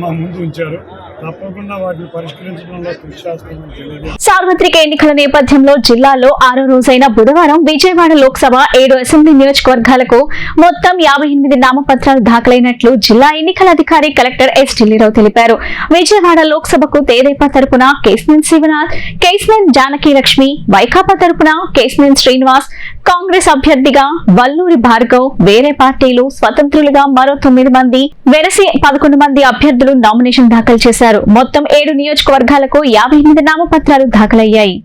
మా ముందు ఉంచారు. తప్పకుండా వాటిని పరిష్కరించడంలో కృషి చేస్తామని తెలియదు. సార్వత్రిక ఎన్నికల నేపథ్యంలో జిల్లాలో 6వ రోజైన బుధవారం విజయవాడ లోక్సభ 7 అసెంబ్లీ నియోజకవర్గాలకు మొత్తం 58 నామపత్రాలు దాఖలైనట్లు జిల్లా ఎన్నికల అధికారి కలెక్టర్ ఎస్ ఢిల్లీరావు తెలిపారు. విజయవాడ లోక్సభకు తెదేపా తరపున కేశినేని శివనాథ్, కేశినేని జానకి లక్ష్మి, వైకాపా తరపున కేశినేని శ్రీనివాస్, కాంగ్రెస్ అభ్యర్థిగా వల్లూరి భార్గవ్, వేరే పార్టీలు స్వతంత్రులుగా మరో 9 మంది, వెరసి 11 మంది అభ్యర్థులు నామినేషన్ దాఖలు చేశారు. మొత్తం 7 నియోజకవర్గాలకు 58 నామపత్రాలు దాఖలయ్యాయి.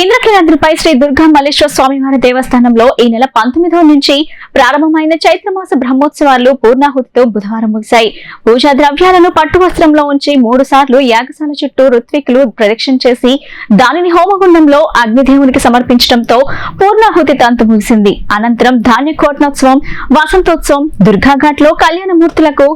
ఇంద్రకీలాద్రిపై శ్రీ దుర్గా మల్లేశ్వర స్వామివారి దేవస్థానంలో ఈ నెల 19వ నుంచి ప్రారంభమైన చైత్రమాస బ్రహ్మోత్సవాలు పూర్ణాహుతితో బుధవారం ముగిశాయి. పూజా ద్రవ్యాలను పట్టు వస్త్రంలో ఉంచి 3 సార్లు యాగశాల చుట్టూ ఋత్వికులు ప్రదక్షిణ చేసి దానిని హోమగుండంలో అగ్నిదేవునికి సమర్పించడంతో పూర్ణాహుతి తంతు ముగిసింది. అనంతరం ధాన్య కోట్నోత్సవం, వసంతోత్సవం, దుర్గాఘాట్లో కళ్యాణమూర్తులకు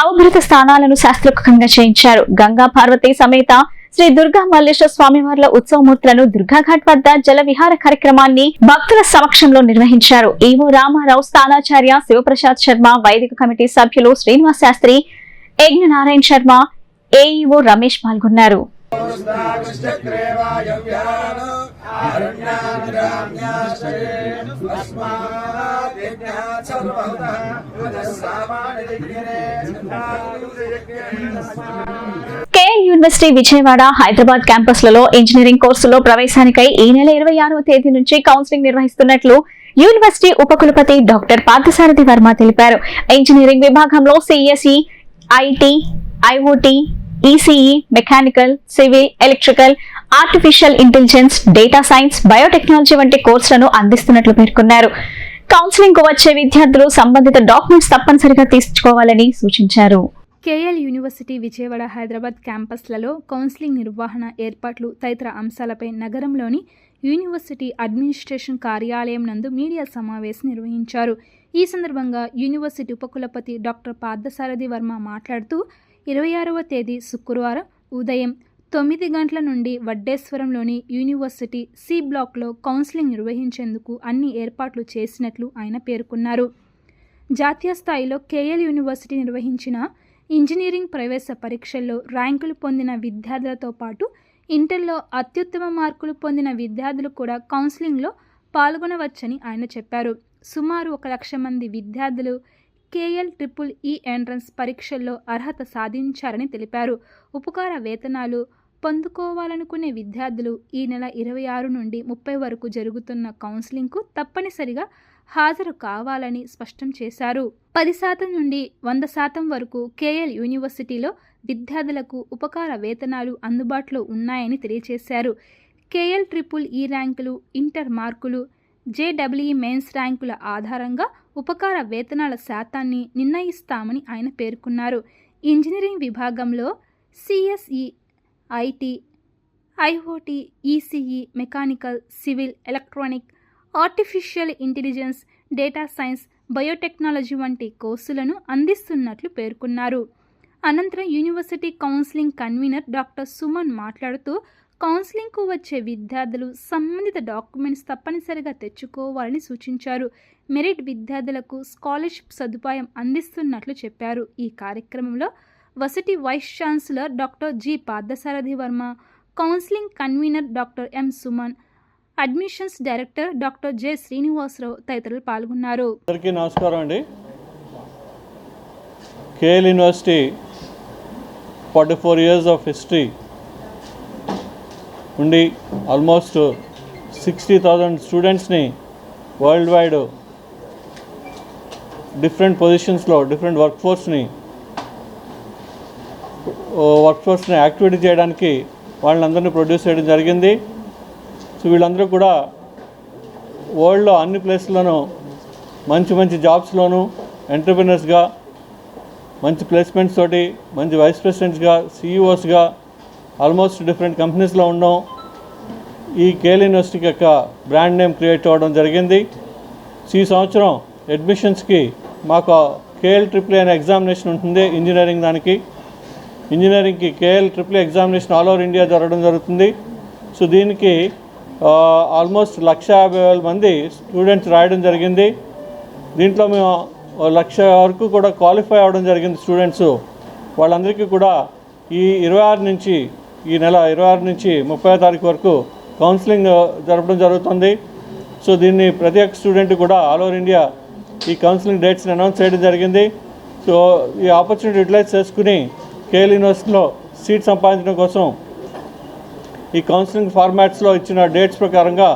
అవభృత స్థానాలను శాస్త్రోక్తంగా చేయించారు. గంగా పార్వతి సమేత శ్రీ దుర్గా మల్లేశ్వర స్వామివార్ల ఉత్సవమూర్తులను దుర్గాఘాట్ వద్ద జల విహార కార్యక్రమాన్ని భక్తుల సమక్షంలో నిర్వహించారు. ఈవో రామారావు, స్థానాచార్య శివప్రసాద్ శర్మ, వైదిక కమిటీ సభ్యులు శ్రీనివాస్ శాస్త్రి, యజ్ఞ నారాయణ శర్మ, ఏఈఓ రమేష్ పాల్గొన్నారు. KU యూనివర్సిటీ విజయవాడ, హైదరాబాద్ క్యాంపస్లలో ఇంజనీరింగ్ కోర్సులో ప్రవేశానికై ఈ నెల 26వ తేదీ నుంచి కౌన్సిలింగ్ నిర్వహిస్తున్నట్లు యూనివర్సిటీ ఉపకులపతి డాక్టర్ పార్థసారథి వర్మ తెలిపారు. ఇంజనీరింగ్ విభాగంలో CSE, IT, IoT, ECE, mechanical, civil, electrical, artificial intelligence, data science, biotechnology వంటి కోర్సులను అందిస్తున్నట్లు పేర్కొన్నారు. కౌన్సిలింగ్ కు వచ్చే విద్యార్థులు సంబంధిత డాక్యుమెంట్స్ తప్పనిసరిగా తీసుకోవాలని సూచించారు. కేఎల్ యూనివర్సిటీ విజయవాడ, హైదరాబాద్ క్యాంపస్లలో కౌన్సిలింగ్ నిర్వహణ ఏర్పాట్లు తదితర అంశాలపై నగరంలోని యూనివర్సిటీ అడ్మినిస్ట్రేషన్ కార్యాలయం నందు మీడియా సమావేశం నిర్వహించారు. ఈ సందర్భంగా యూనివర్సిటీ ఉపకులపతి డాక్టర్ పార్థసారథి వర్మ మాట్లాడుతూ 26వ తేదీ శుక్రవారం ఉదయం 9 గంటల నుండి వడ్డేశ్వరంలోని యూనివర్సిటీ సి బ్లాక్లో కౌన్సిలింగ్ నిర్వహించేందుకు అన్ని ఏర్పాట్లు చేసినట్లు ఆయన పేర్కొన్నారు. జాతీయ స్థాయిలో కేఎల్ యూనివర్సిటీ నిర్వహించిన ఇంజనీరింగ్ ప్రవేశ పరీక్షల్లో ర్యాంకులు పొందిన విద్యార్థులతో పాటు ఇంటర్లో అత్యుత్తమ మార్కులు పొందిన విద్యార్థులు కూడా కౌన్సిలింగ్లో పాల్గొనవచ్చని ఆయన చెప్పారు. సుమారు 1,00,000 మంది విద్యార్థులు KLEE ఎంట్రన్స్ పరీక్షల్లో అర్హత సాధించారని తెలిపారు. ఉపకార వేతనాలు పొందుకోవాలనుకునే విద్యార్థులు ఈ నెల 26 నుండి 30 వరకు జరుగుతున్న కౌన్సిలింగ్కు తప్పనిసరిగా హాజరు కావాలని స్పష్టం చేశారు. 10% నుండి 100% వరకు కేఎల్ యూనివర్సిటీలో విద్యార్థులకు ఉపకార వేతనాలు అందుబాటులో ఉన్నాయని తెలియజేశారు. KLEE ర్యాంకులు, ఇంటర్ మార్కులు, JEE మెయిన్స్ ర్యాంకుల ఆధారంగా ఉపకార వేతనాల శాతాన్ని నిర్ణయిస్తామని ఆయన పేర్కొన్నారు. ఇంజనీరింగ్ విభాగంలో CSE, IT, IoT, ECE, mechanical, civil, electronic, artificial intelligence, data science, biotechnology వంటి కోర్సులను అందిస్తున్నట్లు పేర్కొన్నారు. అనంతరం university counselling convener doctor Suman మాట్లాడుతూ కౌన్సిలింగ్కు వచ్చే విద్యార్థులు సంబంధిత డాక్యుమెంట్స్ తప్పనిసరిగా తెచ్చుకోవాలని సూచించారు. మెరిట్ విద్యార్థులకు స్కాలర్షిప్ సదుపాయం అందిస్తున్నట్లు చెప్పారు. ఈ కార్యక్రమంలో varsity vice chancellor doctor G Parthasarathi Varma, counselling convener doctor M Suman, admissions director doctor J Srinivasarao తదితరులు పాల్గొన్నారు. అందరికీ నమస్కారం అండి. KL university 44 years of history ఉండి ఆల్మోస్ట్ 60,000 స్టూడెంట్స్ని వరల్డ్ వైడ్ డిఫరెంట్ పొజిషన్స్లో డిఫరెంట్ వర్క్ఫోర్స్ని యాక్టివిటీ చేయడానికి వాళ్ళందరినీ ప్రొడ్యూస్ చేయడం జరిగింది. సో వీళ్ళందరూ కూడా వరల్డ్లో అన్ని ప్లేస్లోనూ మంచి మంచి జాబ్స్లోనూ ఎంటర్ప్రినర్స్గా, మంచి ప్లేస్మెంట్స్ తోటి, మంచి వైస్ ప్రెసిడెంట్స్గా, CEOస్గా ఆల్మోస్ట్ డిఫరెంట్ కంపెనీస్లో ఉన్నాం. ఈ కేఎల్ యూనివర్సిటీకి యొక్క బ్రాండ్ నేమ్ క్రియేట్ అవ్వడం జరిగింది. ఈ సంవత్సరం అడ్మిషన్స్కి మాకు KLEE అనే ఎగ్జామినేషన్ ఉంటుంది. ఇంజనీరింగ్కి KLEE examination all over India జరగడం జరుగుతుంది. సో దీనికి ఆల్మోస్ట్ 150,000 మంది స్టూడెంట్స్ రాయడం జరిగింది. దీంట్లో మేము 1,00,000 వరకు కూడా క్వాలిఫై అవ్వడం జరిగింది స్టూడెంట్స్. వాళ్ళందరికీ కూడా ఈ నెల 26 నుంచి 30వ తారీఖు వరకు కౌన్సిలింగ్ జరపడం జరుగుతుంది. సో దీన్ని ప్రతి ఒక్క స్టూడెంట్ కూడా ఆల్ ఓవర్ ఇండియా ఈ కౌన్సిలింగ్ డేట్స్ని అనౌన్స్ చేయడం జరిగింది. సో ఈ ఆపర్చునిటీ యూటిలైజ్ చేసుకుని కేఎల్ యూనివర్సిటీలో సీట్ సంపాదించడం కోసం ఈ కౌన్సిలింగ్ ఫార్మాట్స్లో ఇచ్చిన డేట్స్ ప్రకారంగా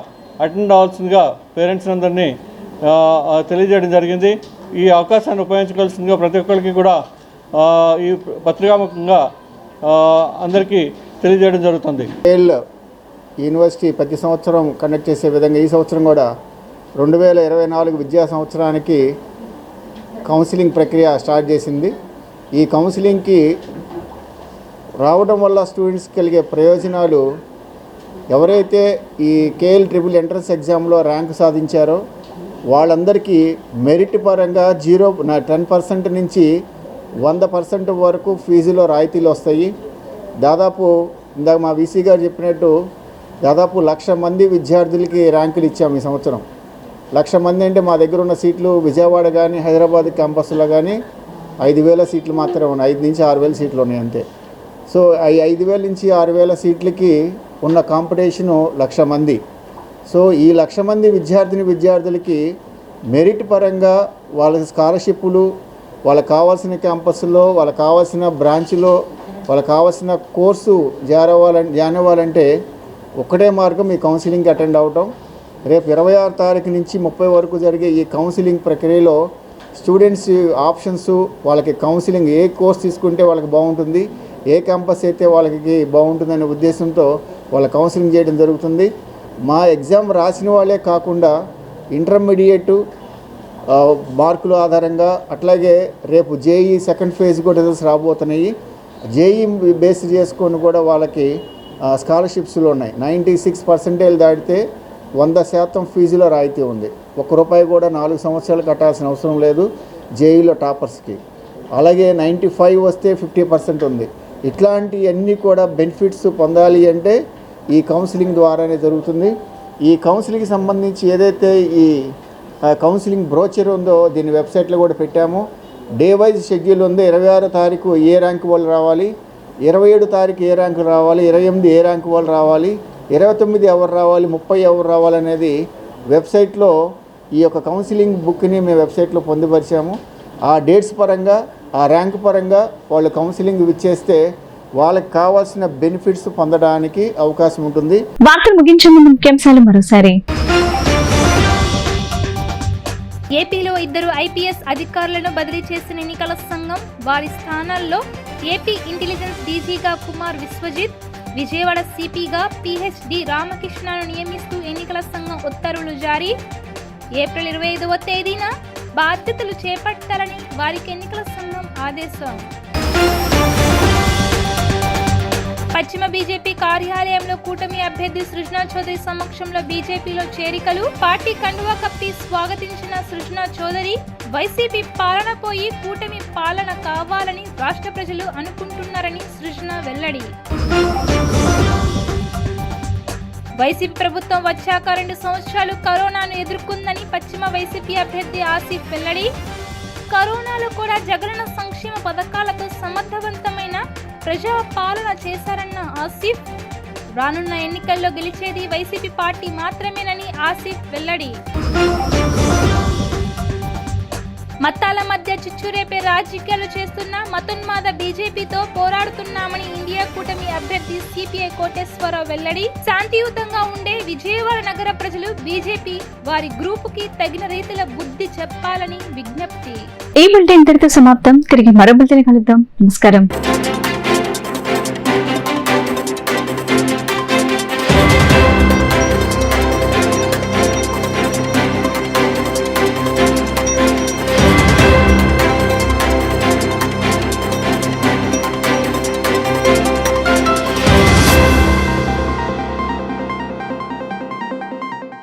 అటెండ్ అవ్వాల్సిందిగా పేరెంట్స్ అందరినీ తెలియజేయడం జరిగింది. ఈ అవకాశాన్ని ఉపయోగించుకోవాల్సిందిగా ప్రతి ఒక్కరికి కూడా ఈ పత్రికాముఖంగా అందరికీ తెలియజేయడం జరుగుతుంది. కేఎల్ యూనివర్సిటీ ప్రతి సంవత్సరం కండక్ట్ చేసే విధంగా ఈ సంవత్సరం కూడా 2024 విద్యా సంవత్సరానికి కౌన్సిలింగ్ ప్రక్రియ స్టార్ట్ చేసింది. ఈ కౌన్సిలింగ్కి రావడం వల్ల స్టూడెంట్స్కి కలిగే ప్రయోజనాలు, ఎవరైతే ఈ KLEE ఎంట్రన్స్ ఎగ్జామ్లో ర్యాంకు సాధించారో వాళ్ళందరికీ మెరిట్ పరంగా 10% నుంచి 100% వరకు ఫీజులో రాయితీలు వస్తాయి. దాదాపు ఇందాక మా VC గారు చెప్పినట్టు దాదాపు 1,00,000 మంది విద్యార్థులకి ర్యాంకులు ఇచ్చాము ఈ సంవత్సరం. 1,00,000 మంది అంటే మా దగ్గర ఉన్న సీట్లు విజయవాడ కానీ హైదరాబాద్ క్యాంపస్లో కానీ 5,000 సీట్లు మాత్రమే ఉన్నాయి. 5 నుంచి 6,000 సీట్లు ఉన్నాయి అంతే. సో ఈ 5,000 నుంచి 6,000 సీట్లకి ఉన్న కాంపిటీషను 1,00,000 మంది. సో ఈ 1,00,000 మంది విద్యార్థులకి మెరిట్ పరంగా వాళ్ళకి స్కాలర్షిప్లు, వాళ్ళకి కావాల్సిన క్యాంపస్లో, వాళ్ళకి కావాల్సిన బ్రాంచ్లో వాళ్ళకి కావాల్సిన కోర్సు జాయిన్ అవ్వాలంటే ఒక్కటే మార్గం ఈ కౌన్సిలింగ్కి అటెండ్ అవటం. రేపు 26 తారీఖు నుంచి 30 వరకు జరిగే ఈ కౌన్సిలింగ్ ప్రక్రియలో స్టూడెంట్స్ ఆప్షన్స్, వాళ్ళకి కౌన్సిలింగ్ ఏ కోర్స్ తీసుకుంటే వాళ్ళకి బాగుంటుంది, ఏ క్యాంపస్ అయితే వాళ్ళకి బాగుంటుందనే ఉద్దేశంతో వాళ్ళ కౌన్సిలింగ్ చేయడం జరుగుతుంది. మా ఎగ్జామ్ రాసిన వాళ్ళే కాకుండా ఇంటర్మీడియట్ మార్కుల ఆధారంగా, అట్లాగే రేపు జేఈ సెకండ్ ఫేజ్ కూడా రిజల్ట్స్ రాబోతున్నాయి. జేఈ బేస్ చేసుకొని కూడా వాళ్ళకి స్కాలర్షిప్స్లో ఉన్నాయి. 96% దాటితే 100% ఫీజులో రాయితీ ఉంది. ₹1 కూడా 4 సంవత్సరాలు కట్టాల్సిన అవసరం లేదు జేఈలో టాపర్స్కి. అలాగే 95 వస్తే 50% ఉంది. ఇట్లాంటివన్నీ కూడా బెనిఫిట్స్ పొందాలి అంటే ఈ కౌన్సిలింగ్ ద్వారానే జరుగుతుంది. ఈ కౌన్సిలింగ్కి సంబంధించి ఏదైతే ఈ కౌన్సిలింగ్ బ్రోచర్ ఉందో దీని వెబ్సైట్లో కూడా పెట్టాము. డే వైజ్ షెడ్యూల్ ఉంది. 26 తారీఖు ఏ ర్యాంక్ వాళ్ళు రావాలి, 27 తారీఖు ఏ ర్యాంకు రావాలి, 28 ఏ ర్యాంకు వాళ్ళు రావాలి, 29 ఎవరు రావాలి, 30 ఎవరు రావాలి అనేది వెబ్సైట్లో ఈ యొక్క కౌన్సిలింగ్ బుక్ని మేము వెబ్సైట్లో పొందుపరిచాము. ఆ డేట్స్ పరంగా, ఆ ర్యాంక్ పరంగా వాళ్ళు కౌన్సిలింగ్ ఇచ్చేస్తే వాళ్ళకి కావాల్సిన బెనిఫిట్స్ పొందడానికి అవకాశం ఉంటుంది. వార్తలు ముగించే ముందు ముఖ్యాంశాలు మరోసారి. ఏపీలో 2 ఐపీఎస్ అధికారులను బదిలీ చేసిన ఎన్నికల సంఘం. వారి స్థానాల్లో ఏపీ ఇంటెలిజెన్స్ డీజీగా కుమార్ విశ్వజిత్, విజయవాడ సిపిగా పిహెచ్డి రామకృష్ణను నియమిస్తూ ఎన్నికల సంఘం ఉత్తర్వులు జారీ. ఏప్రిల్ 25వ తేదీన బాధ్యతలు చేపట్టాలని వారికి ఎన్నికల సంఘం ఆదేశం. పశ్చిమ బీజేపీ కార్యాలయంలో కూటమి అభ్యర్థి సృజనా చౌదరి సమక్షంలో బీజేపీలో చేరికలు. పార్టీ కండువా కప్పి స్వాగతించిన సృజనా చౌదరి. వైసీపీ పాలన పోయి కూటమి పాలన కావాలని రాష్ట్ర ప్రజలు అనుకుంటున్నారని సృజనా వెల్లడి. వైసీపీ ప్రభుత్వం వచ్చాక 2 సంవత్సరాలు కరోనాను ఎదుర్కొందని పశ్చిమ వైసీపీ అభ్యర్థి ఆసిఫ్ వెల్లడి. కరోనాలో కూడా జగనన్న సంక్షేమ పథకాలతో సమర్థవంతమైన ప్రజా పాలన చేశారన్న ఆసిఫ్. రానున్న ఎన్నికల్లో గెలిచేది వైసీపీ పార్టీ మాత్రమేనని ఆసిఫ్ వెల్లడి. మతాల మధ్య చిచ్చురేపే రాజకీయాలు చేస్తున్న మతోన్మాద బీజేపీతో పోరాడుతున్నామని ఇండియా కూటమి అభ్యర్థి సిపిఐ కోటేశ్వరరావు వెల్లడి. శాంతియుతంగా ఉండే విజయవాడ నగర ప్రజలు బీజేపీ వారి గ్రూపుకి తగిన రీతిలో బుద్ధి చెప్పాలని విజ్ఞప్తి. ఈ బులెటిన్ ఇంతటితో సమాప్తం. తిరిగి మరో బులెటిన్ కలుద్దాం. నమస్కారం.